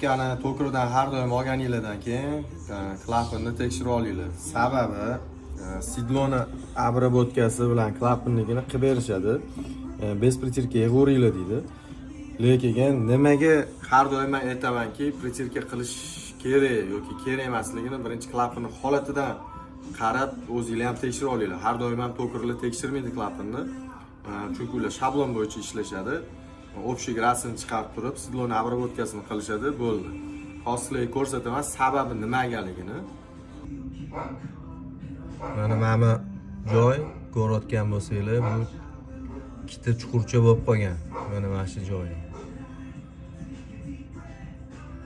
G'orotkani to'kirdan har doim olganinglardan keyin klapanni tekshirib olinglar. Sababi sidloni обработкасы bilan klapannikini qilib berishadi. Bez pritirka yig'averinglar deydi. Lekin nimaga har doim men aytamanki, pritirka qilish kerak yoki kerak emasligini birinchi klapanning holatidan qarab o'zingizlar ham tekshirib olinglar. Har doim ham to'kirlar tekshirmaydi klapanni. Chunki ular shablon bo'yicha ishlashadi. Общий rasmni chiqarib turib, sidloni обработкасini qilishadi, bo'ldi. Hozir sizlarga ko'rsataman sababi nimagaligini. Mana joy ko'rayotgan bo'lsanglar, bu ikkita chuqurcha bo'lib qolgan. Mana shu joy.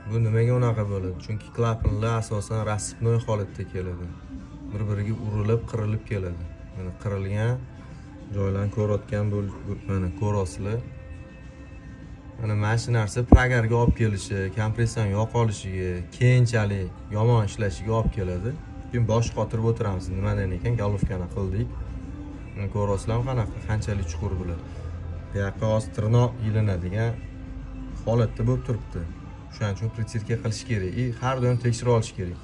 Bu nimaga unaqa bo'ladi? Chunki klapanlar asosan rassibnoy holatda keladi. Bir-biriga urilib, qirilib keladi. Mana qirilgan joylarni ko'rayotgan mana ko'rasizlar. Mana shu narsa pragarga olib kelishi, kompressor yo'qolishiga, keyinchalik yomon ishlashiga olib keladi. Keyin bosh qotirib o'tiramiz. Nimadan ekan golovkani qildik. Mana ko'rasizlarmi qanchalik chuqur bo'ladi. Bu yoqqa hozir tirnoq ilinadigan holatda bo'lib turibdi. Shuning uchun pritirka qilish kerak. Har doim tekshirib olish kerak.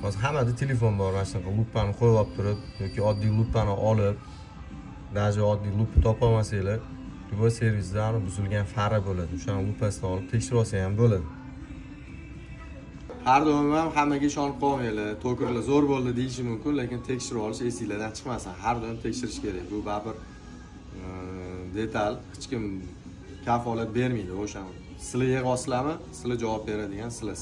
Hozir hammada telefon bor, mana shunaqa lupani qo'yib olib turib yoki oddiy lupani olib, даже oddiy lupa topa olmasanglar, bu servisdan buzilgan fara bo'ladi. O'shani lupasini olib tekshirib olsa ham bo'ladi. Har doim ham hammaga ishonib qolmanglar. To'kirlar zo'r bo'ldi deyishi mumkin, lekin tekshirib olish esingizdan chiqmasin. Har doim tekshirish kerak. Bu baribir detal, hech kim kafolat bermaydi o'sha. Sizlar yig'asizlarmi? Sizlar javob beradigan sizlar.